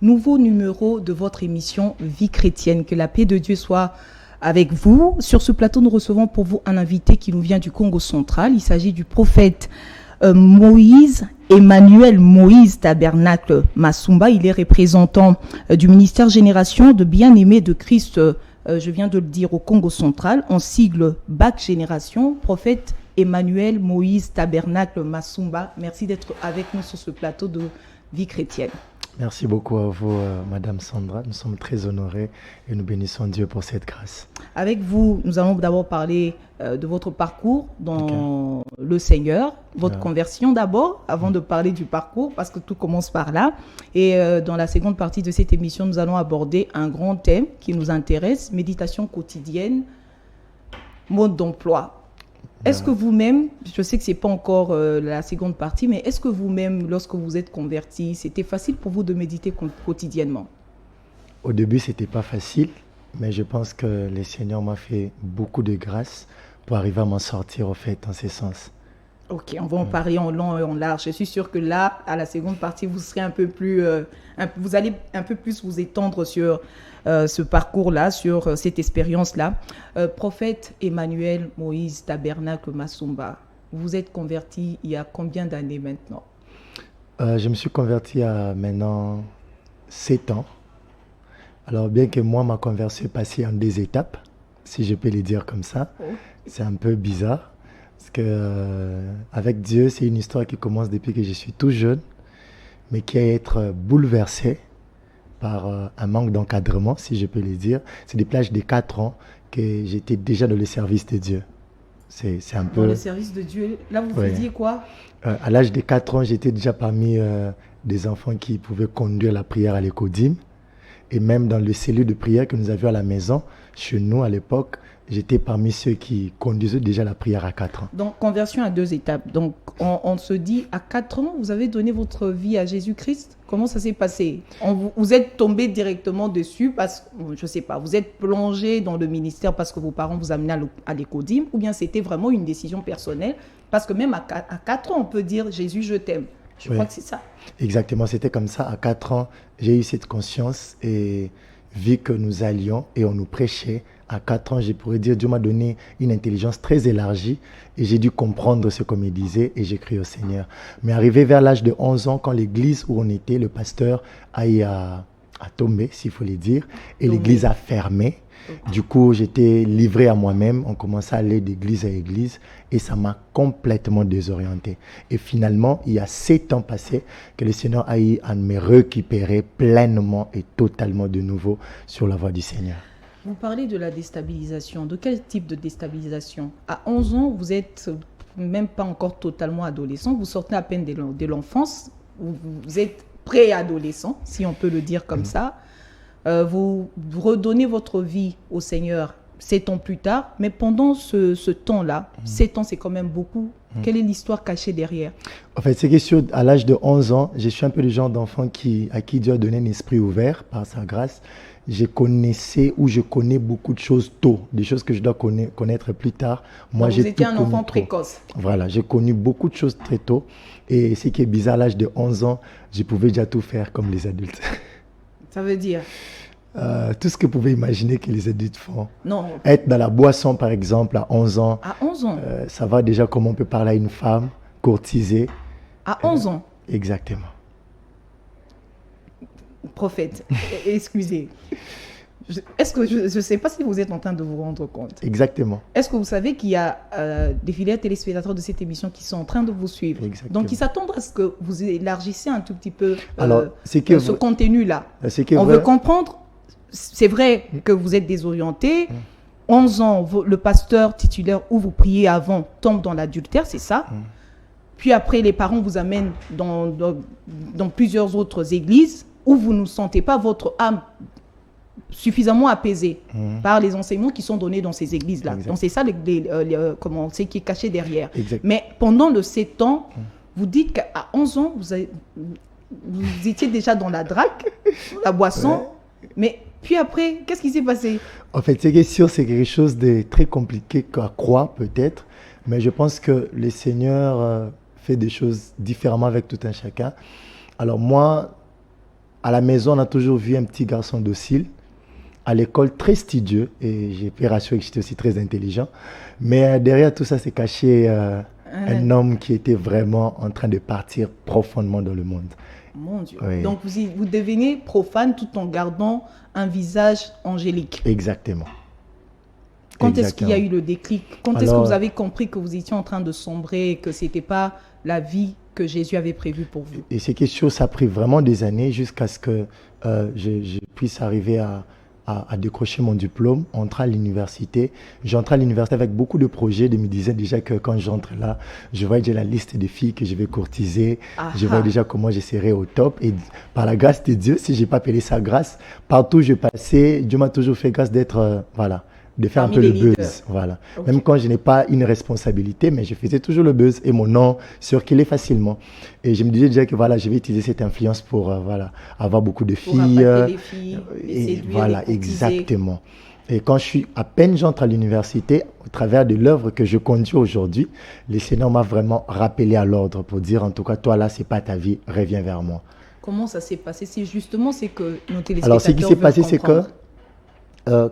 nouveau numéro de votre émission Vie chrétienne. Que la paix de Dieu soit avec vous. Sur ce plateau, nous recevons pour vous un invité qui nous vient du Congo central. Il s'agit du prophète Emmanuel Moïse Tabernacle Masumba. Il est représentant du ministère Génération de Bien-Aimés de Christ, je viens de le dire, au Congo central, en sigle BAC Génération. Prophète Emmanuel Moïse Tabernacle Masumba, merci d'être avec nous sur ce plateau de Vie chrétienne. Merci beaucoup à vous, Madame Sandra. Nous sommes très honorés et nous bénissons Dieu pour cette grâce. Avec vous, nous allons d'abord parler de votre parcours dans le Seigneur, votre conversion d'abord, avant de parler du parcours, parce que tout commence par là. Et dans la seconde partie de cette émission, nous allons aborder un grand thème qui nous intéresse, méditation quotidienne, mode d'emploi. Est-ce que vous-même, je sais que ce n'est pas encore la seconde partie, mais est-ce que vous-même, lorsque vous êtes converti, c'était facile pour vous de méditer quotidiennement? Au début, ce n'était pas facile, mais je pense que le Seigneur m'a fait beaucoup de grâce pour arriver à m'en sortir, au fait, en ce sens. Ok, on va en parler en long et en large. Je suis sûre que là, à la seconde partie, vous serez un peu plus, vous allez un peu plus vous étendre sur ce parcours-là, sur cette expérience-là. Prophète Emmanuel Moïse Tabernacle Masumba, vous êtes converti il y a combien d'années maintenant? Je me suis converti il y a maintenant 7 ans. Alors, bien que moi, ma conversion est passée en 2 étapes, si je peux le dire comme ça, c'est un peu bizarre. Parce que avec Dieu, c'est une histoire qui commence depuis que je suis tout jeune, mais qui a été bouleversée par un manque d'encadrement, si je peux le dire. C'est depuis l'âge de 4 ans que j'étais déjà dans le service de Dieu. C'est un peu... Dans le service de Dieu, là vous faisiez quoi? À l'âge de 4 ans, j'étais déjà parmi des enfants qui pouvaient conduire la prière à l'écodim. Et même dans le cellule de prière que nous avions à la maison, chez nous à l'époque, j'étais parmi ceux qui conduisaient déjà la prière à 4 ans. Donc, conversion à 2 étapes. Donc, on se dit, à 4 ans, vous avez donné votre vie à Jésus-Christ. Comment ça s'est passé? Vous êtes tombé directement dessus parce que, je ne sais pas, vous êtes plongé dans le ministère parce que vos parents vous amenaient à l'écodim, ou bien c'était vraiment une décision personnelle? Parce que même à 4 ans, on peut dire, Jésus, je t'aime. Je crois que c'est ça. Exactement, c'était comme ça. À 4 ans, j'ai eu cette conscience et vu que nous allions et on nous prêchait, à 4 ans, je pourrais dire, Dieu m'a donné une intelligence très élargie et j'ai dû comprendre ce qu'on me disait et j'ai crié au Seigneur. Mais arrivé vers l'âge de 11 ans, quand l'église où on était, le pasteur a tombé, s'il faut le dire, et l'église a fermé. Du coup, j'étais livré à moi-même. On commençait à aller d'église à église et ça m'a complètement désorienté. Et finalement, il y a 7 ans passés que le Seigneur a eu à me récupérer pleinement et totalement de nouveau sur la voie du Seigneur. Vous parlez de la déstabilisation. De quel type de déstabilisation? À 11 ans, vous n'êtes même pas encore totalement adolescent. Vous sortez à peine de l'enfance. Vous êtes préadolescent, si on peut le dire comme ça. Vous redonnez votre vie au Seigneur 7 ans plus tard. Mais pendant ce temps-là, 7 ans, c'est quand même beaucoup. Quelle est l'histoire cachée derrière? En fait, c'est que à l'âge de 11 ans, je suis un peu le genre d'enfant à qui Dieu a donné un esprit ouvert par sa grâce. Je connais beaucoup de choses tôt, des choses que je dois connaître plus tard. Moi, vous étiez un enfant précoce. Voilà, j'ai connu beaucoup de choses très tôt. Et ce qui est bizarre, à l'âge de 11 ans, je pouvais déjà tout faire comme les adultes. Ça veut dire? Tout ce que vous pouvez imaginer que les adultes font. Non. Être dans la boisson, par exemple, à 11 ans. À 11 ans ça va déjà comment on peut parler à une femme, courtiser. À 11 ans Exactement. Prophète, excusez. Est-ce que je ne sais pas si vous êtes en train de vous rendre compte? Exactement. Est-ce que vous savez qu'il y a des fidèles téléspectateurs de cette émission qui sont en train de vous suivre? Exactement. Donc, ils s'attendent à ce que vous élargissiez un tout petit peu ce contenu-là. On veut comprendre, c'est vrai que vous êtes désorienté. 11 ans, le pasteur titulaire où vous priez avant tombe dans l'adultère, c'est ça? Puis après, les parents vous amènent dans plusieurs autres églises où vous ne sentez pas votre âme suffisamment apaisée par les enseignements qui sont donnés dans ces églises-là. Donc c'est ça ce qui est caché derrière. Mais pendant le 7 ans, vous dites qu'à 11 ans, vous étiez déjà dans la drague, la boisson, mais puis après, qu'est-ce qui s'est passé? En fait, c'est quelque chose de très compliqué à croire peut-être, mais je pense que le Seigneur fait des choses différemment avec tout un chacun. Alors moi, À la maison, on a toujours vu un petit garçon docile. À l'école, très studieux. Et j'ai pu rassurer que j'étais aussi très intelligent. Mais derrière tout ça, c'est caché un homme qui était vraiment en train de partir profondément dans le monde. Mon Dieu. Oui. Donc, vous devenez profane tout en gardant un visage angélique. Exactement. Quand est-ce qu'il y a eu le déclic? Quand est-ce que vous avez compris que vous étiez en train de sombrer et que ce n'était pas la vie que Jésus avait prévue pour vous? Et c'est quelque chose, ça a pris vraiment des années jusqu'à ce que je puisse arriver à décrocher mon diplôme, entrer à l'université. J'entrais à l'université avec beaucoup de projets. Je me disais déjà que quand j'entre là, je voyais déjà la liste des filles que je vais courtiser. Je voyais déjà comment je serais au top. Et par la grâce de Dieu, si je n'ai pas appelé ça grâce, partout où je passais, Dieu m'a toujours fait grâce d'être, de faire un peu le buzz. Voilà. Okay. Même quand je n'ai pas une responsabilité, mais je faisais toujours le buzz et mon nom circulait facilement. Et je me disais déjà que voilà, je vais utiliser cette influence pour avoir beaucoup de filles. Les filles et séduire, voilà, exactement. Et quand j'entre à l'université, au travers de l'œuvre que je conduis aujourd'hui, le Seigneur m'a vraiment rappelé à l'ordre pour dire en tout cas, toi là, c'est pas ta vie, reviens vers moi. Comment ça s'est passé? C'est que nos téléspectateurs. Alors, ce qui s'est passé, c'est que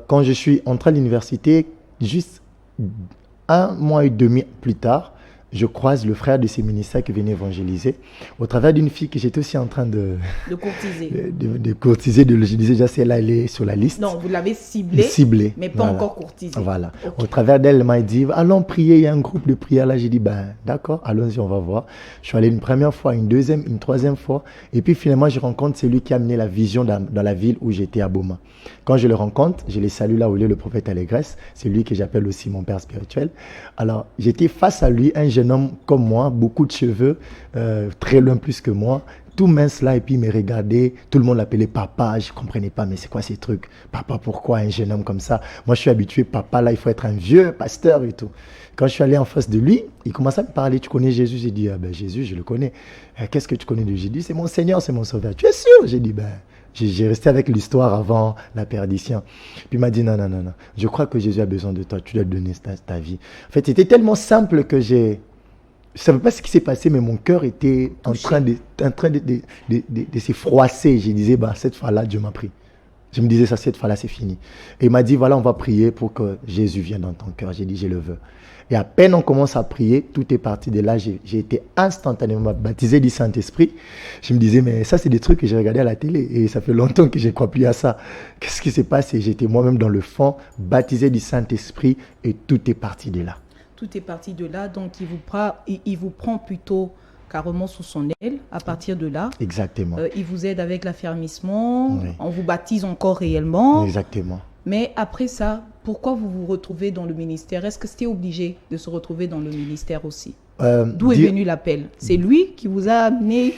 quand je suis entré à l'université, juste 1 mois et demi plus tard, je croise le frère de ces ministères qui venait évangéliser au travers d'une fille que j'étais aussi en train de courtiser. de courtiser. Je disais déjà, celle-là, elle est sur la liste. Non, vous l'avez ciblée, mais pas encore courtisée. Voilà. Okay. Au travers d'elle, elle m'a dit, allons prier, il y a un groupe de prière là. J'ai dit, d'accord, allons-y, on va voir. Je suis allé une première fois, une deuxième, une troisième fois. Et puis finalement, je rencontre celui qui a amené la vision dans la ville où j'étais à Boma. Quand je le rencontre, je le salue là où il est le prophète Allégresse. C'est lui que j'appelle aussi mon père spirituel. Alors, j'étais face à lui, un jeune homme comme moi, beaucoup de cheveux, très loin plus que moi, tout mince là, et puis il me regardait, tout le monde l'appelait papa, je ne comprenais pas, mais c'est quoi ces trucs? Papa, pourquoi un jeune homme comme ça? Moi, je suis habitué, papa, là, il faut être un vieux pasteur et tout. Quand je suis allé en face de lui, il commençait à me parler, tu connais Jésus? J'ai dit, Jésus, je le connais. Qu'est-ce que tu connais de Jésus? C'est mon Seigneur, c'est mon Sauveur. Tu es sûr? J'ai dit, j'ai resté avec l'histoire avant la perdition. Puis il m'a dit, non, je crois que Jésus a besoin de toi, tu dois donner ta vie. En fait, c'était tellement simple que je ne savais pas ce qui s'est passé, mais mon cœur était en train de se froisser. Je disais, cette fois-là, Dieu m'a pris. Je me disais, cette fois-là, c'est fini. Et il m'a dit, voilà, on va prier pour que Jésus vienne dans ton cœur. J'ai dit, je le veux. Et à peine on commence à prier, tout est parti de là. J'ai été instantanément baptisé du Saint-Esprit. Je me disais, mais ça, c'est des trucs que j'ai regardé à la télé. Et ça fait longtemps que je ne crois plus à ça. Qu'est-ce qui s'est passé? J'étais moi-même dans le fond, baptisé du Saint-Esprit. Et tout est parti de là. Tout est parti de là. Donc, il vous prend plutôt carrément sous son aile à partir de là. Exactement. Il vous aide avec l'affermissement. Oui. On vous baptise encore réellement. Exactement. Mais après ça, pourquoi vous vous retrouvez dans le ministère? Est-ce que c'était obligé de se retrouver dans le ministère aussi? D'où est venu l'appel? C'est lui qui vous a amené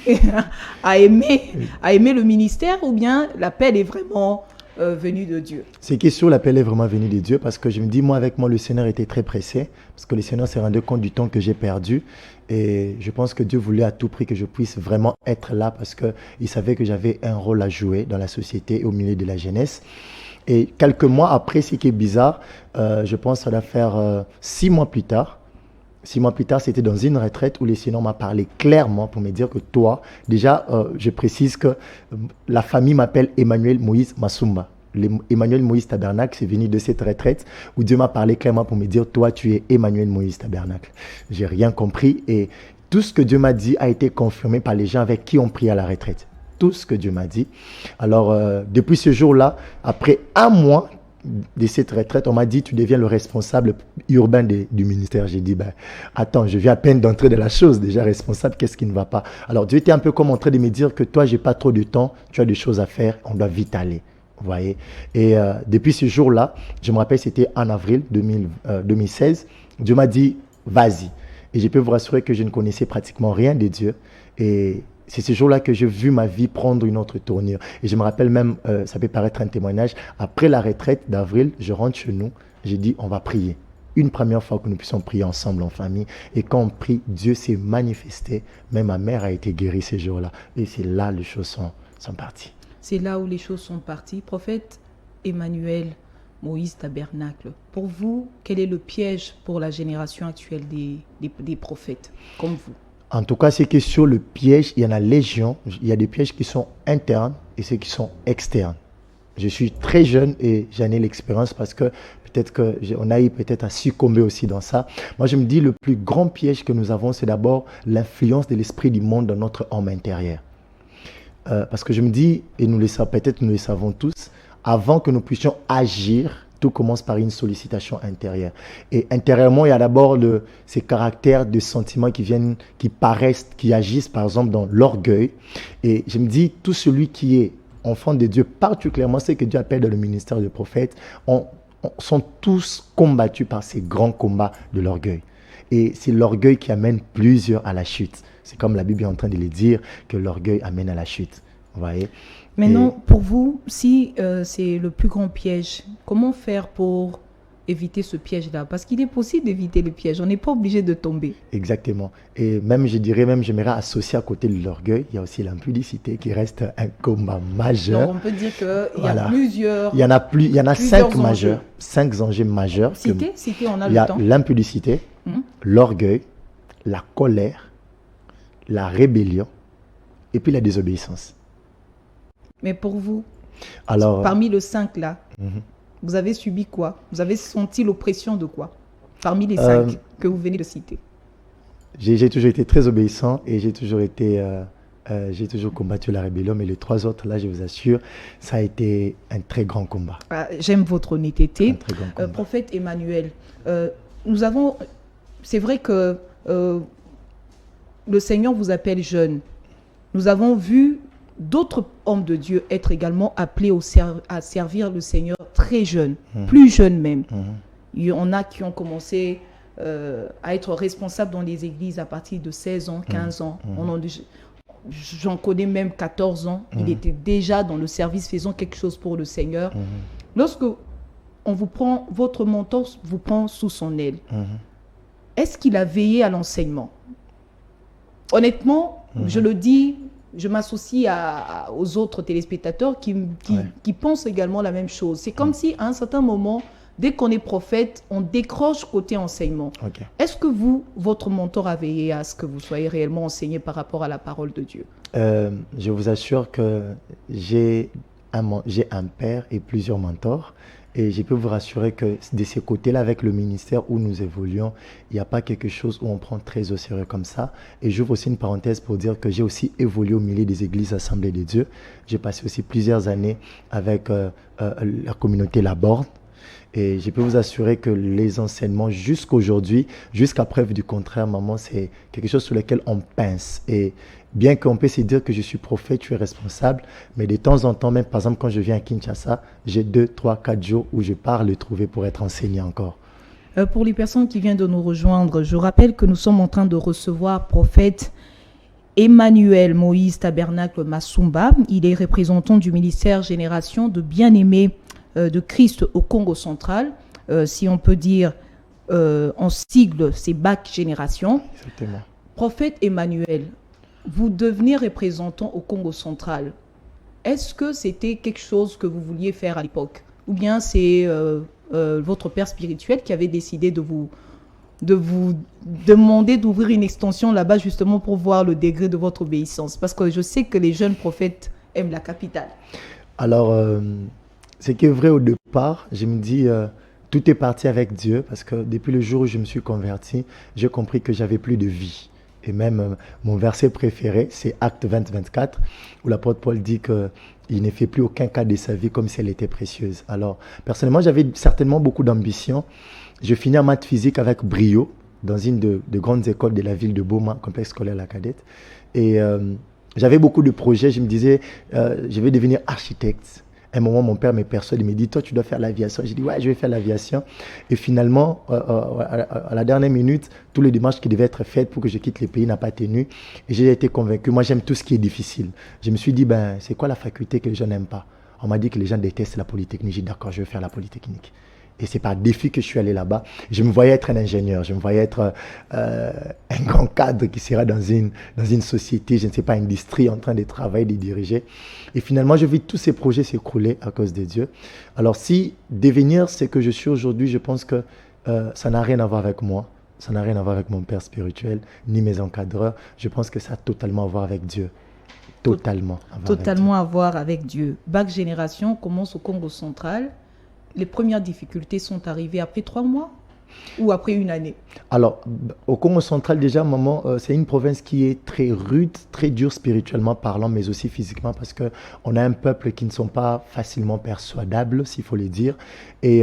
à aimer le ministère, ou bien l'appel est vraiment venu de Dieu? C'est question, l'appel est vraiment venu de Dieu, parce que je me dis, moi, avec moi, le Seigneur était très pressé, parce que le Seigneur s'est rendu compte du temps que j'ai perdu. Et je pense que Dieu voulait à tout prix que je puisse vraiment être là, parce qu'il savait que j'avais un rôle à jouer dans la société et au milieu de la jeunesse. Et quelques mois après, ce qui est bizarre, je pense que ça doit faire 6 mois plus tard. 6 mois plus tard, c'était dans une retraite où le Seigneur m'a parlé clairement pour me dire que toi, déjà, je précise que la famille m'appelle Emmanuel Moïse Masumba. Emmanuel Moïse Tabernacle, c'est venu de cette retraite où Dieu m'a parlé clairement pour me dire, toi, tu es Emmanuel Moïse Tabernacle. J'ai rien compris et tout ce que Dieu m'a dit a été confirmé par les gens avec qui on prie à la retraite. Tout ce que Dieu m'a dit. Alors, depuis ce jour-là, après 1 mois de cette retraite, on m'a dit, tu deviens le responsable urbain du ministère. J'ai dit, attends, je viens à peine d'entrer dans la chose, déjà responsable, qu'est-ce qui ne va pas? Alors, Dieu était un peu comme en train de me dire que toi, j'ai pas trop de temps, tu as des choses à faire, on doit vite aller. Vous voyez? Et depuis ce jour-là, je me rappelle, c'était en avril 2016, Dieu m'a dit, vas-y. Et je peux vous rassurer que je ne connaissais pratiquement rien de Dieu. Et c'est ce jour-là que j'ai vu ma vie prendre une autre tournure. Et je me rappelle même, ça peut paraître un témoignage, après la retraite d'avril, je rentre chez nous, j'ai dit, on va prier. Une première fois que nous puissions prier ensemble en famille. Et quand on prie, Dieu s'est manifesté. Même ma mère a été guérie ce jour-là. Et c'est là que les choses sont parties. C'est là où les choses sont parties. Prophète Emmanuel Moïse Tabernacle, pour vous, quel est le piège pour la génération actuelle des prophètes comme vous? En tout cas, c'est que sur le piège, il y en a légion. Il y a des pièges qui sont internes et ceux qui sont externes. Je suis très jeune et j'en ai l'expérience parce que peut-être qu'on a eu peut-être à succomber aussi dans ça. Moi, je me dis, le plus grand piège que nous avons, c'est d'abord l'influence de l'esprit du monde dans notre homme intérieur. Parce que je me dis, et peut-être nous le savons tous, avant que nous puissions agir, tout commence par une sollicitation intérieure. Et intérieurement, il y a d'abord ces caractères de sentiments qui paraissent, qui agissent par exemple dans l'orgueil. Et je me dis, tout celui qui est enfant de Dieu, particulièrement ceux que Dieu appelle dans le ministère de prophète, sont tous combattus par ces grands combats de l'orgueil. Et c'est l'orgueil qui amène plusieurs à la chute. C'est comme la Bible est en train de le dire, que l'orgueil amène à la chute. Vous voyez? Maintenant, pour vous, si c'est le plus grand piège, comment faire pour éviter ce piège-là? Parce qu'il est possible d'éviter le piège. On n'est pas obligé de tomber. Exactement. Et même, j'aimerais associer à côté de l'orgueil, il y a aussi l'impudicité qui reste un combat majeur. Donc, on peut dire qu'il y a plusieurs... Il y en a 5 majeurs, 5 enjeux majeurs. Citez, on a le temps. Il y a l'impudicité, l'orgueil, la colère, la rébellion et puis la désobéissance. Mais pour vous, alors, parmi les 5 là, vous avez subi quoi? Vous avez senti l'oppression de quoi? Parmi les 5 que vous venez de citer. J'ai toujours été très obéissant et j'ai toujours combattu la rébellion. Mais les 3 autres, là, je vous assure, ça a été un très grand combat. J'aime votre honnêteté. Prophète Emmanuel, c'est vrai que le Seigneur vous appelle jeune. Nous avons vu d'autres hommes de Dieu être également appelés à servir le Seigneur très jeunes, plus jeunes même. Il y en a qui ont commencé à être responsables dans les églises à partir de 16 ans, 15 ans. J'en connais même 14 ans. Il était déjà dans le service faisant quelque chose pour le Seigneur. Lorsque on vous prend, votre mentor vous prend sous son aile, est-ce qu'il a veillé à l'enseignement? Honnêtement, je le dis, je m'associe aux autres téléspectateurs qui pensent également la même chose. C'est comme si, à un certain moment, dès qu'on est prophète, on décroche côté enseignement. Est-ce que votre mentor a veillé à ce que vous soyez réellement enseigné par rapport à la parole de Dieu? Je vous assure que j'ai un père et plusieurs mentors. Et je peux vous rassurer que de ces côtés-là, avec le ministère où nous évoluons, il n'y a pas quelque chose où on prend très au sérieux comme ça. Et j'ouvre aussi une parenthèse pour dire que j'ai aussi évolué au milieu des églises Assemblées de Dieu. J'ai passé aussi plusieurs années avec la communauté La Borne. Et je peux vous assurer que les enseignements jusqu'aujourd'hui, jusqu'à preuve du contraire, maman, c'est quelque chose sur lequel on pince. Et bien qu'on puisse se dire que je suis prophète, tu es responsable, mais de temps en temps, même par exemple quand je viens à Kinshasa, j'ai 2, 3, 4 jours où je pars le trouver pour être enseigné encore. Pour les personnes qui viennent de nous rejoindre, je rappelle que nous sommes en train de recevoir prophète Emmanuel Moïse Tabernacle Masumba. Il est représentant du ministère Génération de Bien-Aimés de Christ au Congo central. Si on peut dire en sigle, c'est BAC Génération. Exactement. Prophète Emmanuel, vous devenez représentant au Congo central. Est-ce que c'était quelque chose que vous vouliez faire à l'époque? Ou bien c'est votre père spirituel qui avait décidé de vous demander d'ouvrir une extension là-bas justement pour voir le degré de votre obéissance? Parce que je sais que les jeunes prophètes aiment la capitale. Alors, c'est qui est vrai au départ, je me dis... tout est parti avec Dieu parce que depuis le jour où je me suis converti, j'ai compris que j'avais plus de vie. Et même mon verset préféré, c'est Acte 20-24, où l'apôtre Paul dit qu'il ne fait plus aucun cas de sa vie comme si elle était précieuse. Alors, personnellement, j'avais certainement beaucoup d'ambition. Je finis en maths physique avec brio dans une de grandes écoles de la ville de Boma, complexe scolaire La Cadette. Et j'avais beaucoup de projets. Je me disais, je vais devenir architecte. À un moment, mon père me persuade, il me dit, toi, tu dois faire l'aviation. J'ai dit, ouais, je vais faire l'aviation. Et finalement, à la dernière minute, tous les démarches qui devaient être faites pour que je quitte le pays n'ont pas tenu. Et j'ai été convaincu. Moi, j'aime tout ce qui est difficile. Je me suis dit, c'est quoi la faculté que les gens n'aiment pas? On m'a dit que les gens détestent la Polytechnique. J'ai dit, d'accord, je vais faire la Polytechnique. Et c'est par défi que je suis allé là-bas. Je me voyais être un ingénieur, je me voyais être un grand cadre qui sera dans une société, je ne sais pas, industrie, en train de travailler, de diriger. Et finalement, je vis tous ces projets s'écrouler à cause de Dieu. Alors si devenir ce que je suis aujourd'hui, je pense que ça n'a rien à voir avec moi, ça n'a rien à voir avec mon père spirituel, ni mes encadreurs. Je pense que ça a totalement à voir avec Dieu. Totalement. Totalement à voir avec Dieu. Bac Génération commence au Congo central. Les premières difficultés sont arrivées après 3 mois ou après une année? Alors, au Congo central, déjà, maman, c'est une province qui est très rude, très dure spirituellement parlant, mais aussi physiquement, parce qu'on a un peuple qui ne sont pas facilement persuadables, s'il faut le dire. Et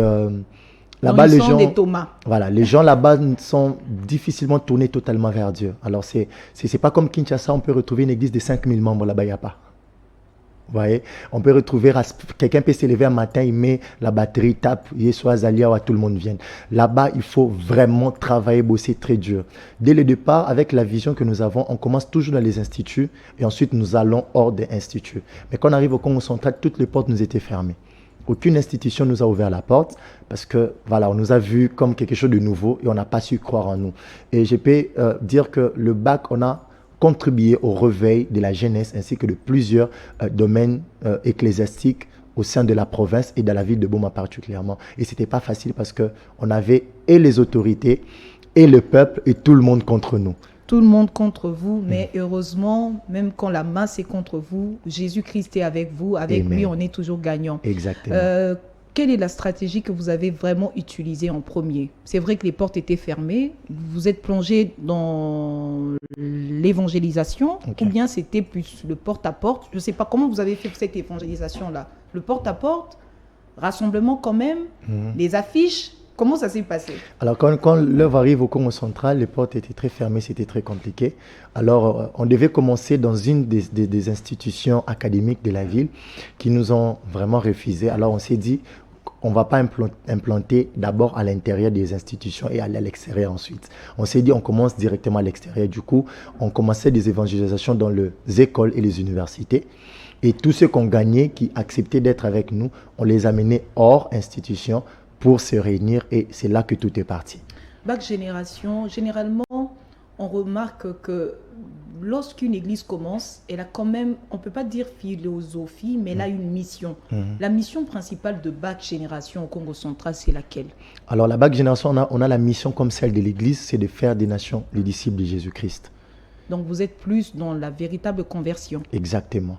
là-bas, les gens, des Thomas. Voilà, les gens là-bas sont difficilement tournés totalement vers Dieu. Alors, c'est pas comme Kinshasa, on peut retrouver une église de 5000 membres, là-bas, il n'y a pas. Vous voyez, on peut retrouver, quelqu'un peut s'élever un matin, il met la batterie, tape, il est soit Azalia ou tout le monde vient. Là-bas, il faut vraiment travailler, bosser très dur. Dès le départ, avec la vision que nous avons, on commence toujours dans les instituts et ensuite nous allons hors des instituts. Mais quand on arrive au Congo central, toutes les portes nous étaient fermées. Aucune institution nous a ouvert la porte parce que voilà, on nous a vu comme quelque chose de nouveau et on n'a pas su croire en nous. Et je peux dire que le bac, on a contribué au réveil de la jeunesse ainsi que de plusieurs domaines ecclésiastiques au sein de la province et de la ville de Boma particulièrement. Et ce n'était pas facile parce qu'on avait et les autorités et le peuple et tout le monde contre nous. Tout le monde contre vous, mais heureusement, même quand la masse est contre vous, Jésus-Christ est avec vous. Avec Amen. lui, on est toujours gagnant. Exactement. Quelle est la stratégie que vous avez vraiment utilisée en premier? C'est vrai que les portes étaient fermées. Vous êtes plongé dans l'évangélisation, ou bien c'était plus le porte-à-porte? Je ne sais pas comment vous avez fait cette évangélisation-là. Le porte-à-porte, rassemblement quand même, les affiches. Comment ça s'est passé? Alors, quand l'œuvre arrive au Congo central, les portes étaient très fermées, c'était très compliqué. Alors, on devait commencer dans une des institutions académiques de la ville qui nous ont vraiment refusé. Alors, on s'est dit, on ne va pas implanter d'abord à l'intérieur des institutions et aller à l'extérieur ensuite. On s'est dit, on commence directement à l'extérieur. Du coup, on commençait des évangélisations dans les écoles et les universités. Et tous ceux qu'on gagnait, qui acceptaient d'être avec nous, on les amenait hors institution pour se réunir et c'est là que tout est parti. Bac Génération, généralement, on remarque que lorsqu'une église commence, elle a quand même, on ne peut pas dire philosophie, mais elle a une mission. La mission principale de Bac Génération au Congo central, c'est laquelle? Alors, la Bac Génération, on a la mission comme celle de l'église, c'est de faire des nations les disciples de Jésus-Christ. Donc, vous êtes plus dans la véritable conversion. Exactement.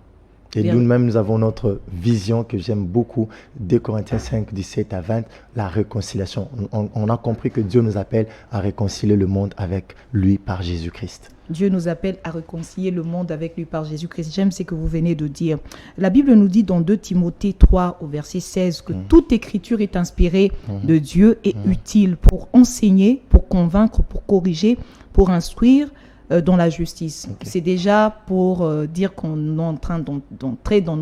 Et nous-mêmes, nous avons notre vision que j'aime beaucoup, 2 Corinthiens 5, 17 à 20, la réconciliation. On a compris que Dieu nous appelle à réconcilier le monde avec lui par Jésus-Christ. Dieu nous appelle à réconcilier le monde avec lui par Jésus-Christ. J'aime ce que vous venez de dire. La Bible nous dit dans 2 Timothée 3 au verset 16 que toute écriture est inspirée de Dieu et utile pour enseigner, pour convaincre, pour corriger, pour instruire dans la justice. C'est déjà pour dire qu'on est en train d'entrer dans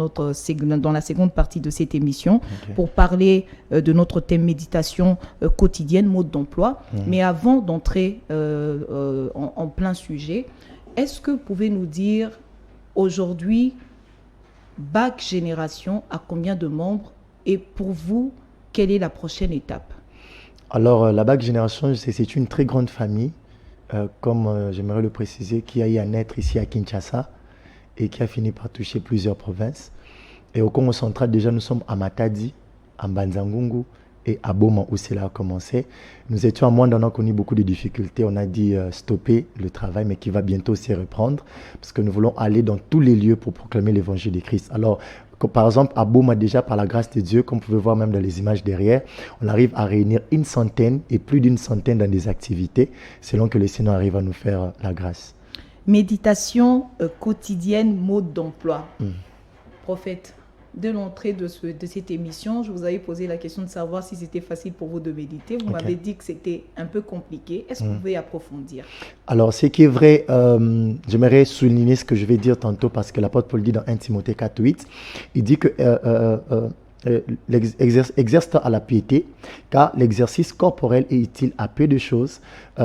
la seconde partie de cette émission pour parler de notre thème méditation quotidienne, mode d'emploi. Mais avant d'entrer en plein sujet, est-ce que vous pouvez nous dire aujourd'hui, Bac Génération a combien de membres et pour vous, quelle est la prochaine étape? Alors, la Bac Génération, c'est une très grande famille. Comme j'aimerais le préciser, qui a eu à naître ici à Kinshasa et qui a fini par toucher plusieurs provinces. Et au Congo central, déjà, nous sommes à Matadi, à Mbanzangungu et à Boma, où cela a commencé. Nous étions à Mwanda, on a connu beaucoup de difficultés. On a dit stopper le travail, mais qui va bientôt s'y reprendre, parce que nous voulons aller dans tous les lieux pour proclamer l'évangile de Christ. Alors, par exemple, à Boma, déjà, par la grâce de Dieu, comme vous pouvez voir même dans les images derrière, on arrive à réunir 100 et plus d'100 dans des activités, selon que le Seigneur arrive à nous faire la grâce. Méditation quotidienne, mode d'emploi. Prophète, de l'entrée de cette émission, je vous avais posé la question de savoir si c'était facile pour vous de méditer. Vous m'avez dit que c'était un peu compliqué. Est-ce que vous pouvez approfondir? Alors, ce qui est vrai, j'aimerais souligner ce que je vais dire tantôt parce que l'apôtre Paul dit dans 1 Timothée 4:8, il dit que exerce à la piété, car l'exercice corporel est utile à peu de choses,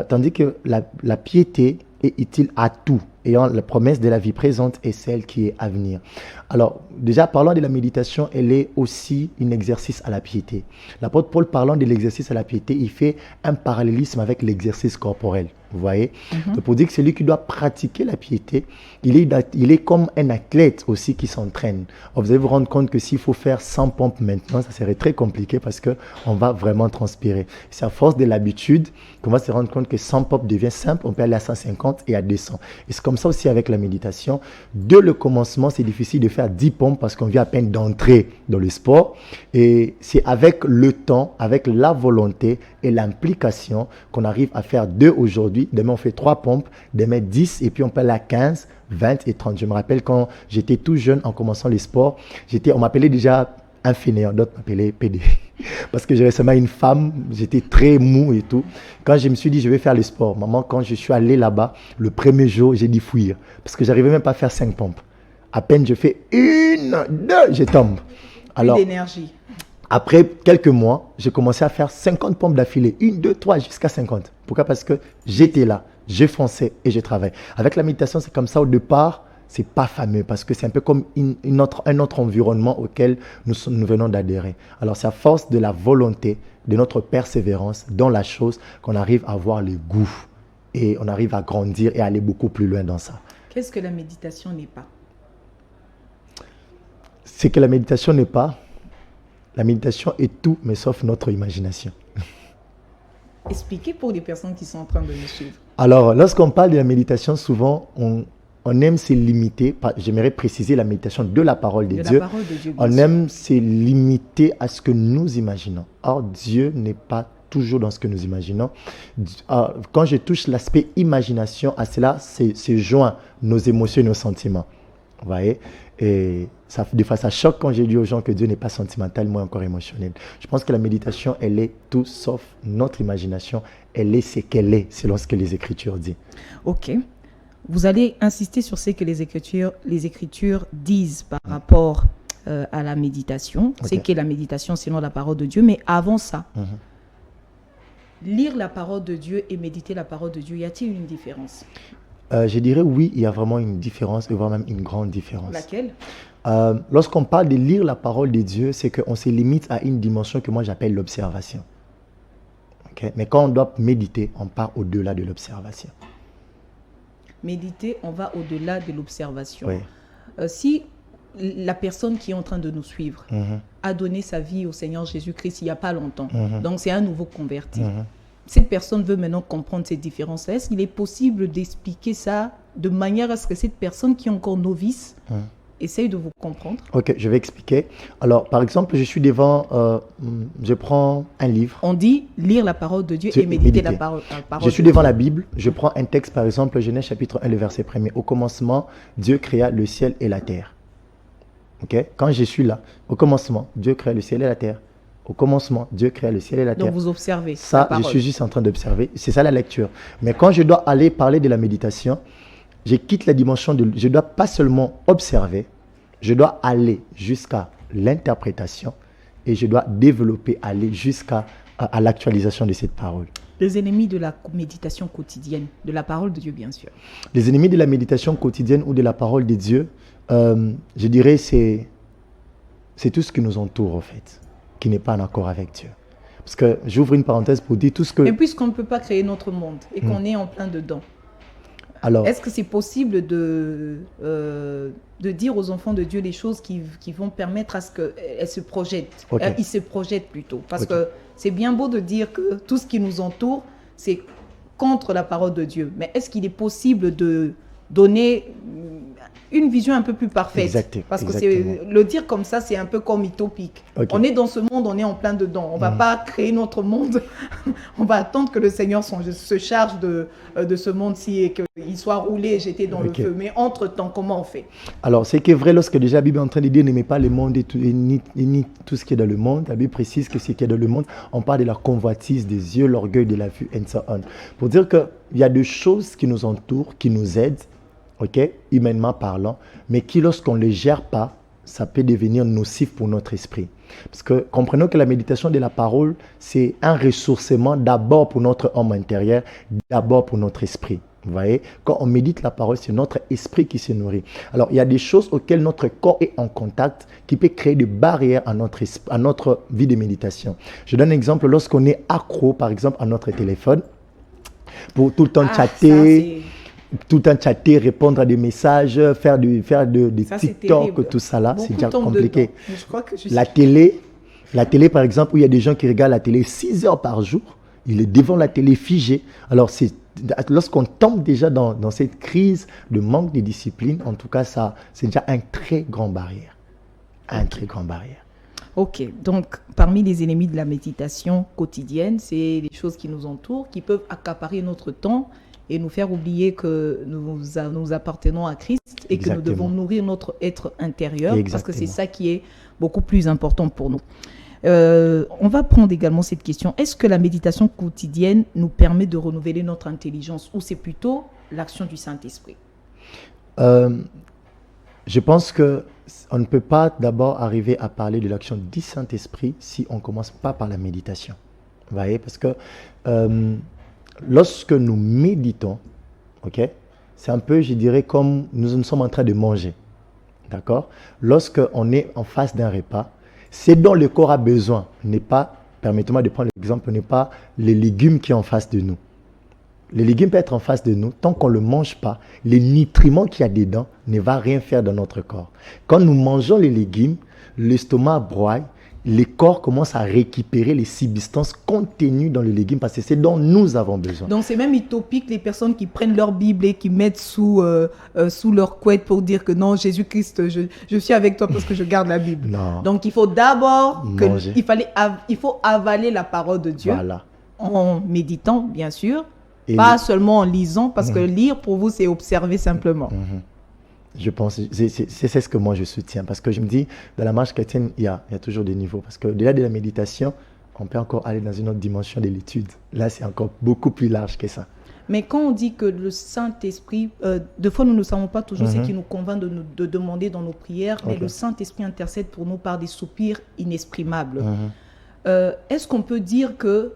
tandis que la piété est utile à tout, ayant la promesse de la vie présente et celle qui est à venir. Alors, déjà, parlant de la méditation, elle est aussi un exercice à la piété. L'apôtre Paul, parlant de l'exercice à la piété, il fait un parallélisme avec l'exercice corporel. Vous voyez? Donc, pour dire que celui qui doit pratiquer la piété, il est comme un athlète aussi qui s'entraîne. Vous allez vous rendre compte que s'il faut faire 100 pompes maintenant, ça serait très compliqué parce qu'on va vraiment transpirer. C'est à force de l'habitude qu'on va se rendre compte que 100 pompes devient simple, on peut aller à 150 et à 200. Et c'est comme comme ça aussi avec la méditation. Dès le commencement, c'est difficile de faire 10 pompes parce qu'on vient à peine d'entrer dans le sport. Et c'est avec le temps, avec la volonté et l'implication qu'on arrive à faire 2 aujourd'hui. Demain, on fait 3 pompes, demain 10 et puis on peut aller à 15, 20 et 30. Je me rappelle quand j'étais tout jeune en commençant les sports, on m'appelait déjà un fainéant, d'autres m'appelaient PD. Parce que j'avais seulement une femme, j'étais très mou et tout. Quand je me suis dit, je vais faire le sport, maman, quand je suis allé là-bas, le premier jour, j'ai dit fuir. Parce que j'arrivais même pas à faire 5 pompes. À peine je fais 1, 2, je tombe. Alors, d'énergie. Après quelques mois, j'ai commencé à faire 50 pompes d'affilée. 1, 2, 3, jusqu'à 50. Pourquoi? Parce que j'étais là, je fonçais et je travaillais. Avec la méditation, c'est comme ça au départ. C'est pas fameux parce que c'est un peu comme un autre environnement auquel nous venons d'adhérer. Alors, c'est à force de la volonté, de notre persévérance dans la chose qu'on arrive à avoir le goût et on arrive à grandir et aller beaucoup plus loin dans ça. Qu'est-ce que la méditation n'est pas? C'est que la méditation n'est pas. La méditation est tout, mais sauf notre imagination. Expliquez pour les personnes qui sont en train de nous suivre. Alors, lorsqu'on parle de la méditation, souvent, on aime se limiter, j'aimerais préciser la méditation de la parole de Dieu. On aime se limiter à ce que nous imaginons. Or, Dieu n'est pas toujours dans ce que nous imaginons. Quand je touche l'aspect imagination, à cela se joint nos émotions et nos sentiments. Vous voyez? Et ça, des fois, ça choque quand j'ai dit aux gens que Dieu n'est pas sentimental, moins encore émotionnel. Je pense que la méditation, elle est tout sauf notre imagination. Elle est ce qu'elle est, selon ce que les Écritures disent. Ok. Vous allez insister sur ce que les Écritures disent par rapport à la méditation. Okay. C'est que la méditation, selon la parole de Dieu. Mais avant ça, lire la parole de Dieu et méditer la parole de Dieu, y a-t-il une différence? Je dirais oui, il y a vraiment une différence, et voire même une grande différence. Laquelle? Lorsqu'on parle de lire la parole de Dieu, c'est qu'on se limite à une dimension que moi j'appelle l'observation. Okay? Mais quand on doit méditer, on part au-delà de l'observation. Méditer, on va au-delà de l'observation. Oui. Si la personne qui est en train de nous suivre a donné sa vie au Seigneur Jésus-Christ il n'y a pas longtemps, donc c'est un nouveau converti, cette personne veut maintenant comprendre ces différences. Est-ce qu'il est possible d'expliquer ça de manière à ce que cette personne qui est encore novice essaye de vous comprendre? Ok, je vais expliquer. Alors, par exemple, je suis devant, je prends un livre. On dit lire la parole de Dieu et méditer la parole de Dieu. Je suis devant la Bible, je prends un texte, par exemple, Genèse chapitre 1, le verset 1er. Au commencement, Dieu créa le ciel et la terre. Ok? Quand je suis là, au commencement, Dieu créa le ciel et la terre. Au commencement, Dieu créa le ciel et la terre. Donc vous observez ça, je suis juste en train d'observer. C'est ça la lecture. Mais quand je dois aller parler de la méditation, je quitte la dimension de... Je ne dois pas seulement observer, je dois aller jusqu'à l'interprétation et je dois développer, aller jusqu'à l'actualisation de cette parole. Les ennemis de la méditation quotidienne, de la parole de Dieu, bien sûr. Les ennemis de la méditation quotidienne ou de la parole de Dieu, je dirais c'est tout ce qui nous entoure, en fait, qui n'est pas en accord avec Dieu. Parce que j'ouvre une parenthèse pour dire tout ce que... Et puisqu'on ne peut pas créer notre monde et qu'on est en plein dedans, alors, est-ce que c'est possible de dire aux enfants de Dieu les choses qui vont permettre à ce qu'elles se projettent, ils se projettent plutôt? Parce que c'est bien beau de dire que tout ce qui nous entoure, c'est contre la parole de Dieu. Mais est-ce qu'il est possible de donner une vision un peu plus parfaite? Parce que le dire comme ça, c'est un peu comme utopique. On est dans ce monde, on est en plein dedans. On ne va pas créer notre monde. On va attendre que le Seigneur se charge de ce monde-ci et qu'il soit roulé et jeté dans le feu. Mais entre-temps, comment on fait? Alors, c'est que vrai, lorsque déjà la Bible est en train de dire n'aimez pas le monde ni tout ce qui est dans le monde, la Bible précise que ce qui est dans le monde, on parle de la convoitise des yeux, l'orgueil de la vue, and so on. Pour dire qu'il y a des choses qui nous entourent, qui nous aident, humainement parlant, mais qui, lorsqu'on ne les gère pas, ça peut devenir nocif pour notre esprit. Parce que comprenons que la méditation de la parole, c'est un ressourcement d'abord pour notre homme intérieur, d'abord pour notre esprit. Vous voyez, quand on médite la parole, c'est notre esprit qui se nourrit. Alors, il y a des choses auxquelles notre corps est en contact qui peut créer des barrières à notre vie de méditation. Je donne un exemple, lorsqu'on est accro, par exemple, à notre téléphone, pour tout le temps chatter... Tout le temps chatter, répondre à des messages, faire des TikTok, tout ça là, c'est déjà compliqué. La télé, par exemple, où il y a des gens qui regardent la télé 6 heures par jour, il est devant la télé figé. Alors c'est lorsqu'on tombe déjà dans cette crise de manque de discipline, en tout cas, c'est déjà un très grand barrière. Un très grand barrière. Ok, donc parmi les ennemis de la méditation quotidienne, c'est les choses qui nous entourent, qui peuvent accaparer notre temps et nous faire oublier que nous appartenons à Christ et que nous devons nourrir notre être intérieur. Parce que c'est ça qui est beaucoup plus important pour nous. On va prendre également cette question. Est-ce que la méditation quotidienne nous permet de renouveler notre intelligence ou c'est plutôt l'action du Saint-Esprit? Je pense qu'on ne peut pas d'abord arriver à parler de l'action du Saint-Esprit si on ne commence pas par la méditation. Vous voyez, parce que lorsque nous méditons, okay, c'est un peu, je dirais, comme nous sommes en train de manger. D'accord? Lorsqu'on est en face d'un repas, ce dont le corps a besoin n'est pas, permettez-moi de prendre l'exemple, n'est pas les légumes qui sont en face de nous. Les légumes peuvent être en face de nous, tant qu'on ne le mange pas, les nutriments qu'il y a dedans ne va rien faire dans notre corps. Quand nous mangeons les légumes, l'estomac broie, le corps commence à récupérer les substances contenues dans les légumes parce que c'est dont nous avons besoin. Donc c'est même utopique les personnes qui prennent leur Bible et qui mettent sous leur couette pour dire que non, Jésus-Christ, je suis avec toi parce que je garde la Bible. Non. Donc il faut d'abord il faut avaler la parole de Dieu en méditant, bien sûr. Pas seulement en lisant, parce que lire pour vous, c'est observer simplement. Je pense, c'est ce que moi je soutiens. Parce que je me dis, dans la marche chrétienne, il y a toujours des niveaux. Parce que au-delà de la méditation, on peut encore aller dans une autre dimension de l'étude. Là, c'est encore beaucoup plus large que ça. Mais quand on dit que le Saint-Esprit, des fois nous ne savons pas toujours ce qui nous convainc de demander dans nos prières, mais le Saint-Esprit intercède pour nous par des soupirs inexprimables. Est-ce qu'on peut dire que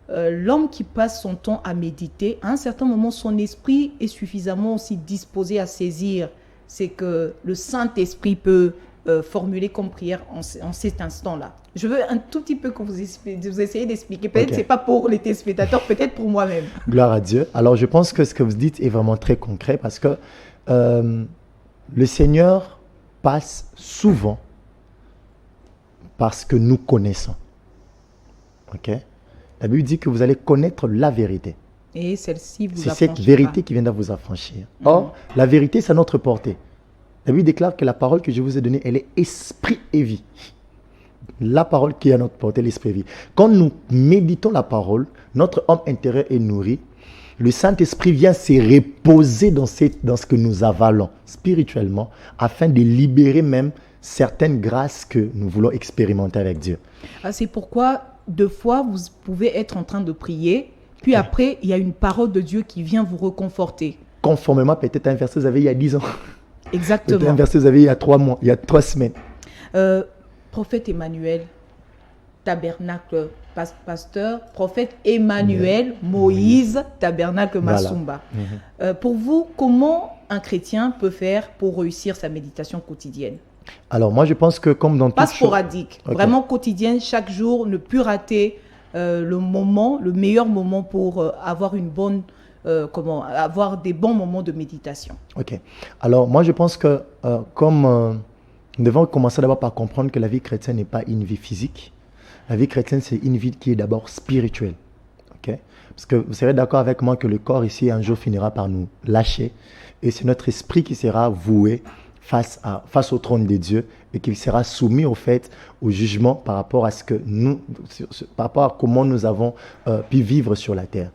l'homme qui passe son temps à méditer, à un certain moment, son esprit est suffisamment aussi disposé à saisir c'est que le Saint-Esprit peut formuler comme prière en cet instant-là? Je veux un tout petit peu que vous essayez d'expliquer. Peut-être que ce n'est pas pour les téléspectateurs, peut-être pour moi-même. Gloire à Dieu. Alors, je pense que ce que vous dites est vraiment très concret parce que le Seigneur passe souvent parce que nous connaissons. Ok? La Bible dit que vous allez connaître la vérité. Et celle-ci vous c'est cette vérité qui viendra vous affranchir. Or, la vérité, c'est à notre portée. La Bible déclare que la parole que je vous ai donnée, elle est esprit et vie. La parole qui est à notre portée, l'esprit et vie. Quand nous méditons la parole, notre homme intérieur est nourri. Le Saint-Esprit vient se reposer dans ce que nous avalons spirituellement afin de libérer même certaines grâces que nous voulons expérimenter avec Dieu. C'est pourquoi, deux fois, vous pouvez être en train de prier. Puis après, il y a une parole de Dieu qui vient vous reconforter. Conformément peut-être à un verset que vous avez il y a 10 ans. Exactement. Peut-être un verset que vous avez il y a 3 mois, il y a 3 semaines. Prophète Emmanuel, tabernacle, pasteur, prophète Emmanuel, Moïse, tabernacle, Masumba. Pour vous, comment un chrétien peut faire pour réussir sa méditation quotidienne? Alors moi je pense que comme dans pas sporadique, vraiment quotidienne, chaque jour, ne plus rater le meilleur moment pour avoir avoir des bons moments de méditation. Ok. Alors moi je pense que nous devons commencer d'abord par comprendre que la vie chrétienne n'est pas une vie physique. La vie chrétienne c'est une vie qui est d'abord spirituelle. Ok. Parce que vous serez d'accord avec moi que le corps ici un jour finira par nous lâcher et c'est notre esprit qui sera voué face au trône de Dieu et qui sera soumis au jugement par rapport à par rapport à comment nous avons pu vivre sur la terre.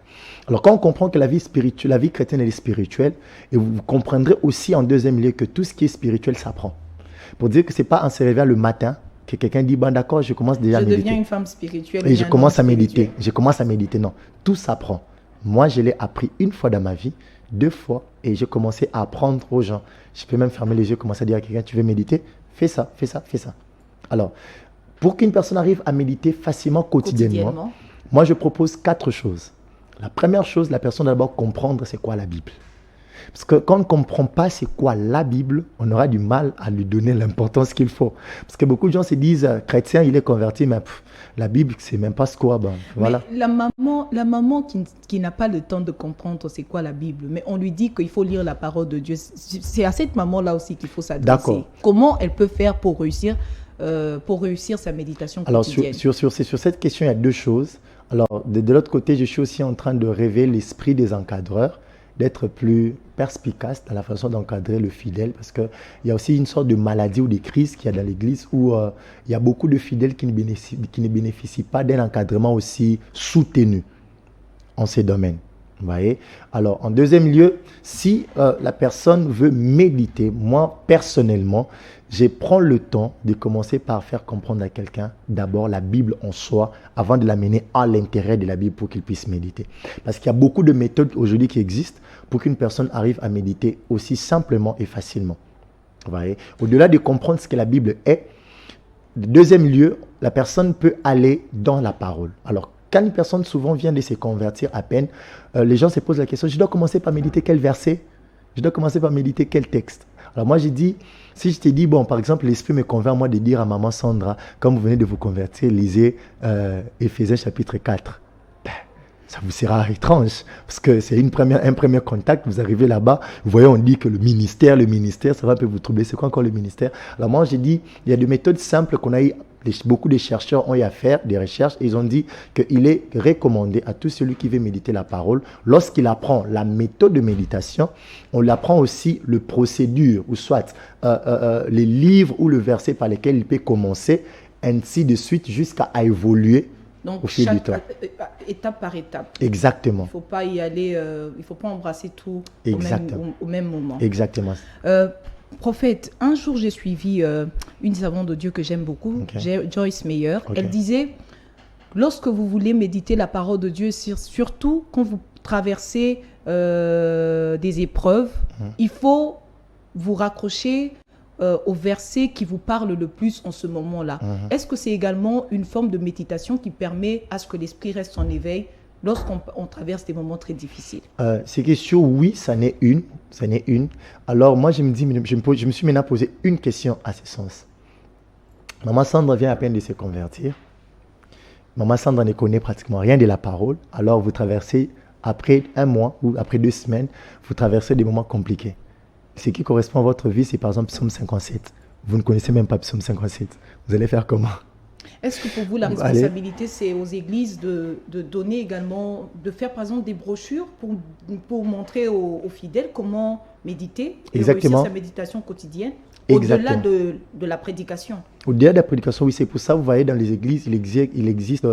Alors quand on comprend que la vie chrétienne elle est spirituelle, et vous comprendrez aussi en deuxième lieu que tout ce qui est spirituel s'apprend. Pour dire que c'est pas en se réveillant le matin que quelqu'un dit bon d'accord je commence déjà à méditer. Je deviens une femme spirituelle. Et je commence à méditer. Je commence à méditer. Non, tout s'apprend. Moi je l'ai appris une fois dans ma vie. 2 fois, et j'ai commencé à apprendre aux gens. Je peux même fermer les yeux, commencer à dire à quelqu'un, tu veux méditer? Fais ça, fais ça, fais ça. Alors, pour qu'une personne arrive à méditer facilement, quotidiennement, moi je propose 4 choses. La première chose, la personne doit d'abord comprendre c'est quoi la Bible. Parce que quand on ne comprend pas c'est quoi la Bible, on aura du mal à lui donner l'importance qu'il faut. Parce que beaucoup de gens se disent, chrétien, il est converti, mais la Bible, c'est même pas ce quoi. Ben, voilà. La maman qui n'a pas le temps de comprendre c'est quoi la Bible, mais on lui dit qu'il faut lire la parole de Dieu. C'est à cette maman-là aussi qu'il faut s'adresser. D'accord. Comment elle peut faire pour réussir sa méditation quotidienne? Alors, sur cette question, il y a 2 choses. Alors, de l'autre côté, je suis aussi en train de rêver l'esprit des encadreurs, d'être plus perspicace dans la façon d'encadrer le fidèle, parce qu'il y a aussi une sorte de maladie ou de crise qu'il y a dans l'Église où il y a beaucoup de fidèles qui ne bénéficient pas d'un encadrement aussi soutenu en ces domaines. Vous voyez? Alors, en deuxième lieu, si la personne veut méditer, moi, personnellement, je prends le temps de commencer par faire comprendre à quelqu'un d'abord la Bible en soi avant de l'amener à l'intérêt de la Bible pour qu'il puisse méditer. Parce qu'il y a beaucoup de méthodes aujourd'hui qui existent pour qu'une personne arrive à méditer aussi simplement et facilement. Vous voyez? Au-delà de comprendre ce que la Bible est, deuxième lieu, la personne peut aller dans la parole. Alors, quand une personne souvent vient de se convertir à peine, les gens se posent la question, je dois commencer par méditer quel verset? Je dois commencer par méditer quel texte? Alors moi, j'ai dit, si je te dis, bon, par exemple, l'Esprit me convainc, moi, de dire à maman Sandra, comme vous venez de vous convertir, lisez Éphésiens chapitre 4. Ben, ça vous sera étrange, parce que c'est un premier contact, vous arrivez là-bas, vous voyez, on dit que le ministère, ça va un peu vous troubler. C'est quoi encore le ministère? Alors moi, j'ai dit, il y a des méthodes simples qu'on a eu. Beaucoup de chercheurs ont eu à faire des recherches et ils ont dit qu'il est recommandé à tout celui qui veut méditer la parole, lorsqu'il apprend la méthode de méditation, on lui apprend aussi le procédure ou soit les livres ou le verset par lesquels il peut commencer, ainsi de suite jusqu'à évoluer. Donc, au fil du temps. Étape par étape. Exactement. Il ne faut pas y aller, il ne faut pas embrasser tout au même moment. Exactement. Prophète, un jour j'ai suivi une savante de Dieu que j'aime beaucoup, Joyce Meyer. Elle disait, lorsque vous voulez méditer la parole de Dieu, surtout quand vous traversez des épreuves, il faut vous raccrocher au verset qui vous parle le plus en ce moment-là. Est-ce que c'est également une forme de méditation qui permet à ce que l'esprit reste en éveil lorsqu'on traverse des moments très difficiles? Ces questions, oui, ça n'est une. Alors moi, je me suis maintenant posé une question à ce sens. Maman Sandra vient à peine de se convertir. Maman Sandra ne connaît pratiquement rien de la parole. Alors vous traversez, après un mois ou après 2 semaines, vous traversez des moments compliqués. Ce qui correspond à votre vie, c'est par exemple Psaume 57. Vous ne connaissez même pas Psaume 57. Vous allez faire comment? Est-ce que pour vous, la responsabilité, c'est aux églises de donner également, de faire par exemple des brochures pour montrer aux fidèles comment méditer et réussir sa méditation quotidienne au-delà de la prédication? Au-delà de la prédication, oui, c'est pour ça, vous voyez, dans les églises, il existe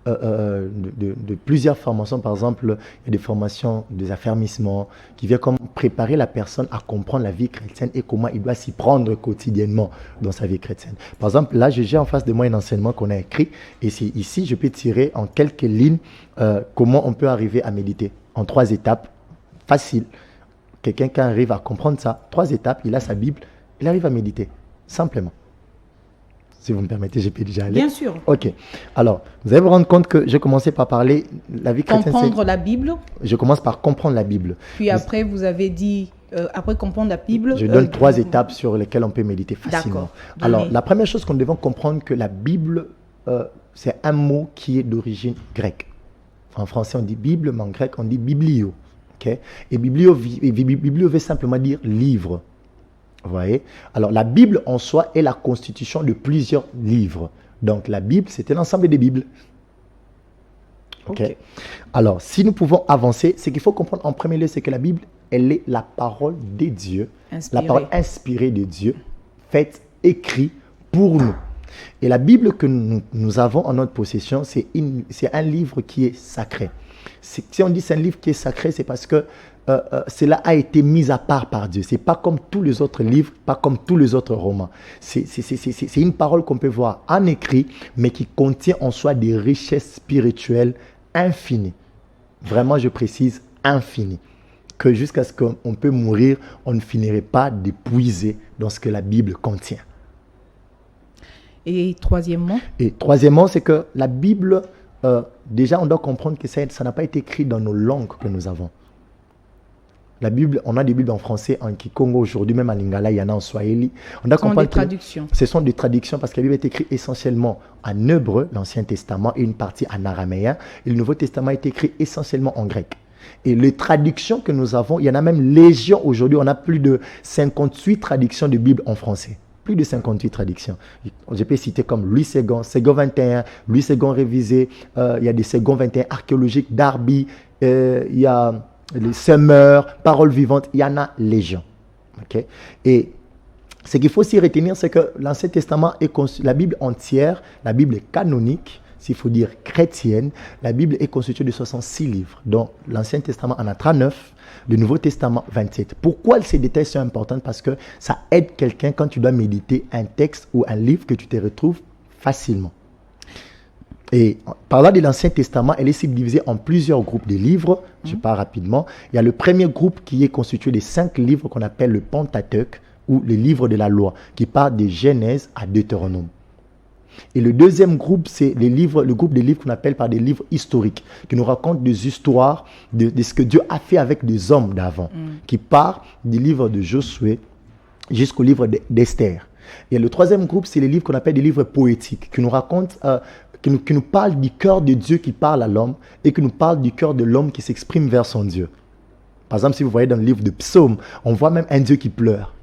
de plusieurs formations. Par exemple, il y a des formations des affermissements qui viennent comme préparer la personne à comprendre la vie chrétienne et comment il doit s'y prendre quotidiennement dans sa vie chrétienne. Par exemple, là, j'ai en face de moi un enseignement qu'on a écrit et ici, je peux tirer en quelques lignes comment on peut arriver à méditer en 3 étapes faciles. Quelqu'un qui arrive à comprendre ça, 3 étapes, il a sa Bible, il arrive à méditer, simplement. Si vous me permettez, je peux déjà aller. Bien sûr. Ok. Alors, vous allez vous rendre compte que j'ai commencé par parler la vie chrétienne. Comprendre la Bible. Je commence par comprendre la Bible. Puis après, vous avez dit, après comprendre la Bible. Je donne 3 étapes sur lesquelles on peut méditer facilement. Alors, la première chose qu'on devait comprendre, que la Bible, c'est un mot qui est d'origine grecque. En français, on dit Bible, mais en grec, on dit biblio. Okay? Et biblio veut simplement dire livre. Vous voyez? Alors, la Bible en soi est la constitution de plusieurs livres. Donc, la Bible, c'était l'ensemble des Bibles. Okay? Alors, si nous pouvons avancer, ce qu'il faut comprendre en premier lieu, c'est que la Bible, elle est la parole de Dieu, la parole inspirée de Dieu, faite, écrite pour nous. Et la Bible que nous avons en notre possession, c'est un livre qui est sacré. Si on dit c'est un livre qui est sacré, c'est parce que cela a été mis à part par Dieu. Ce n'est pas comme tous les autres livres, pas comme tous les autres romans. C'est une parole qu'on peut voir en écrit, mais qui contient en soi des richesses spirituelles infinies. Vraiment, je précise, infinies. Que jusqu'à ce qu'on peut mourir, on ne finirait pas d'épuiser dans ce que la Bible contient. Et troisièmement? C'est que la Bible, déjà, on doit comprendre que ça n'a pas été écrit dans nos langues que nous avons. La Bible, on a des Bibles en français, en Kikongo aujourd'hui, même en Lingala, il y en a en Swahili. Ce sont des traductions. Ce sont des traductions parce que la Bible est écrite essentiellement en hébreu, l'Ancien Testament, et une partie en araméen. Et le Nouveau Testament est écrit essentiellement en grec. Et les traductions que nous avons, il y en a même légion aujourd'hui. On a plus de 58 traductions de Bible en français. plus de 58 traductions. Je peux citer comme Louis Ségon, Ségon 21, Louis Ségon révisé, il y a des Ségon 21 archéologiques, Darby, il y a les Semeurs, Paroles vivantes, il y en a légion. Okay? Et ce qu'il faut aussi retenir, c'est que l'Ancien Testament est conçu, la Bible entière, la Bible est canonique, s'il faut dire chrétienne, la Bible est constituée de 66 livres, dont l'Ancien Testament en a 39, le Nouveau Testament 27. Pourquoi ces détails sont importants? Parce que ça aide quelqu'un quand tu dois méditer un texte ou un livre que tu te retrouves facilement. Et parlant de l'Ancien Testament, elle est subdivisée en plusieurs groupes de livres. Je parle rapidement. Il y a le premier groupe qui est constitué de 5 livres qu'on appelle le Pentateuque, ou les livres de la loi, qui part de Genèse à Deutéronome. Et le deuxième groupe, c'est le groupe des livres qu'on appelle par des livres historiques, qui nous racontent des histoires de ce que Dieu a fait avec des hommes d'avant, qui part du livre de Josué jusqu'au livre d'Esther. Et le troisième groupe, c'est les livres qu'on appelle des livres poétiques, qui nous racontent, qui nous parlent du cœur de Dieu qui parle à l'homme, et qui nous parlent du cœur de l'homme qui s'exprime vers son Dieu. Par exemple, si vous voyez dans le livre de Psaumes, on voit même un Dieu qui pleure.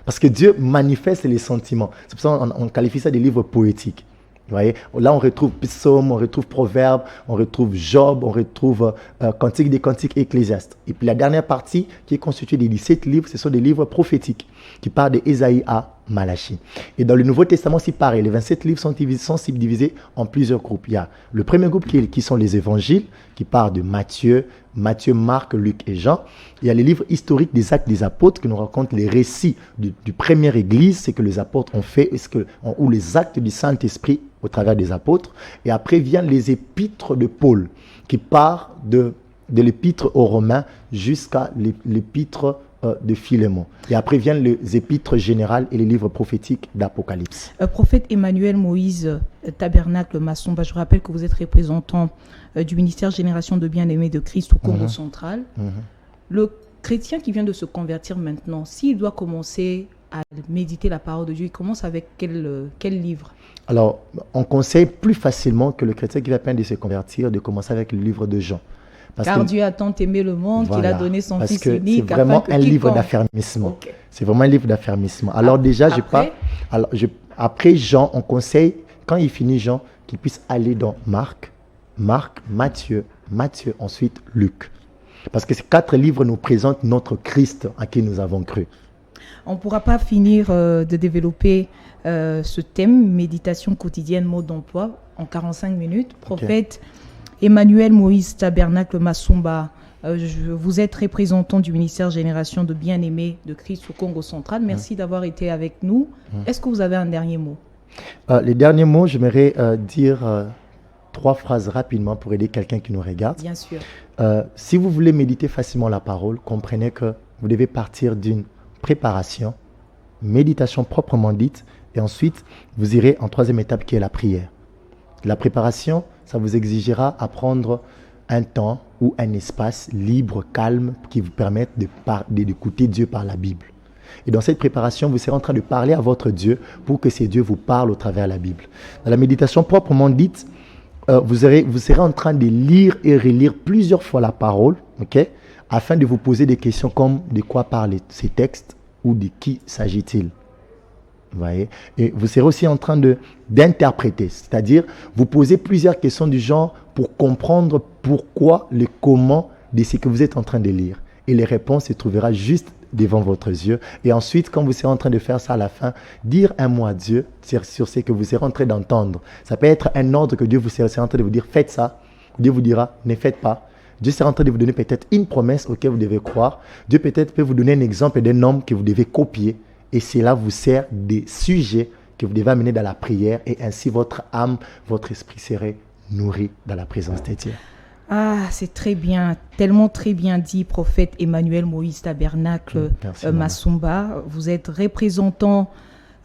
Parce que Dieu manifeste les sentiments. C'est pour ça qu'on qualifie ça des livres poétiques. Vous voyez? Là, on retrouve Psaume, on retrouve Proverbes, on retrouve Job, on retrouve Cantique des Cantiques, Ecclésiaste. Et puis la dernière partie, qui est constituée des 17 livres, ce sont des livres prophétiques qui partent d'Ésaïe à Malachie. Et dans le Nouveau Testament, c'est pareil. Les 27 livres sont subdivisés en plusieurs groupes. Il y a le premier groupe qui sont les évangiles, qui partent de Matthieu, Marc, Luc et Jean. Il y a les livres historiques des Actes des Apôtres qui nous racontent les récits du première église, ce que les apôtres ont fait, ou les actes du Saint-Esprit au travers des apôtres. Et après viennent les épîtres de Paul, qui part de l'épître aux Romains jusqu'à l'épître de Philémon. Et après viennent les épîtres générales et les livres prophétiques d'Apocalypse. Prophète Emmanuel Moïse Tabernacle Masomba, je rappelle que vous êtes représentant du ministère Génération de Bien-Aimés de Christ au Congo central. Le chrétien qui vient de se convertir maintenant, s'il doit commencer à méditer la parole de Dieu, il commence avec quel livre? Alors, on conseille plus facilement que le chrétien qui va peine de se convertir de commencer avec le livre de Jean. Car Dieu a tant aimé le monde qu'il a donné son Fils unique. C'est vraiment un livre d'affermissement. Okay. C'est vraiment un livre d'affermissement. Alors après Jean, on conseille, quand il finit Jean, qu'il puisse aller dans Marc, Matthieu, ensuite Luc. Parce que ces 4 livres nous présentent notre Christ à qui nous avons cru. On ne pourra pas finir de développer ce thème, méditation quotidienne, mode d'emploi, en 45 minutes. Prophète Emmanuel Moïse Tabernacle Masomba, vous êtes représentant du ministère Génération de Bien-Aimés de Christ au Congo central. Merci d'avoir été avec nous. Est-ce que vous avez un dernier mot? Les derniers mots, j'aimerais dire 3 phrases rapidement pour aider quelqu'un qui nous regarde. Bien sûr. Si vous voulez méditer facilement la parole, comprenez que vous devez partir d'une préparation, méditation proprement dite, et ensuite vous irez en 3e étape qui est la prière. La préparation, ça vous exigera à prendre un temps ou un espace libre, calme, qui vous permette d'écouter Dieu par la Bible. Et dans cette préparation, vous serez en train de parler à votre Dieu pour que ce Dieu vous parle au travers de la Bible. Dans la méditation proprement dite, vous serez en train de lire et relire plusieurs fois la parole, afin de vous poser des questions comme de quoi parlent ces textes ou de qui s'agit-il. Vous voyez? Et vous serez aussi en train d'interpréter, c'est-à-dire vous posez plusieurs questions du genre pour comprendre pourquoi, le comment de ce que vous êtes en train de lire. Et les réponses se trouveront juste devant votre yeux. Et ensuite, quand vous serez en train de faire ça à la fin, dire un mot à Dieu sur ce que vous serez en train d'entendre. Ça peut être un ordre que Dieu vous sera en train de vous dire, faites ça. Dieu vous dira, ne faites pas. Dieu sera en train de vous donner peut-être une promesse auquel vous devez croire. Dieu peut-être peut vous donner un exemple d'un homme que vous devez copier. Et cela vous sert des sujets que vous devez amener dans la prière. Et ainsi, votre âme, votre esprit serait nourri dans la présence de Dieu. Ah, c'est très bien, tellement très bien dit, prophète Emmanuel Moïse Tabernacle Masomba. Vous êtes représentant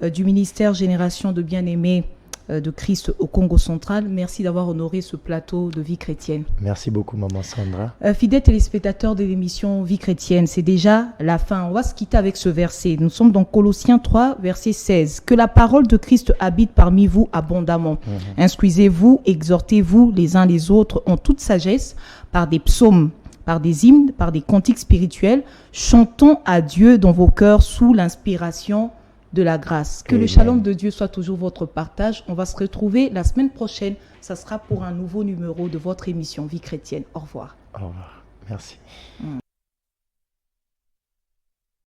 du ministère Génération de Bien-Aimés de Christ au Congo central. Merci d'avoir honoré ce plateau de Vie chrétienne. Merci beaucoup, maman Sandra. Fidèles téléspectateurs de l'émission Vie chrétienne, c'est déjà la fin. On va se quitter avec ce verset. Nous sommes dans Colossiens 3, verset 16. Que la parole de Christ habite parmi vous abondamment. Instruisez-vous, exhortez-vous les uns les autres en toute sagesse par des psaumes, par des hymnes, par des cantiques spirituels, chantant à Dieu dans vos cœurs sous l'inspiration de la grâce. Que le shalom de Dieu soit toujours votre partage. On va se retrouver la semaine prochaine. Ça sera pour un nouveau numéro de votre émission Vie chrétienne. Au revoir. Au revoir. Merci.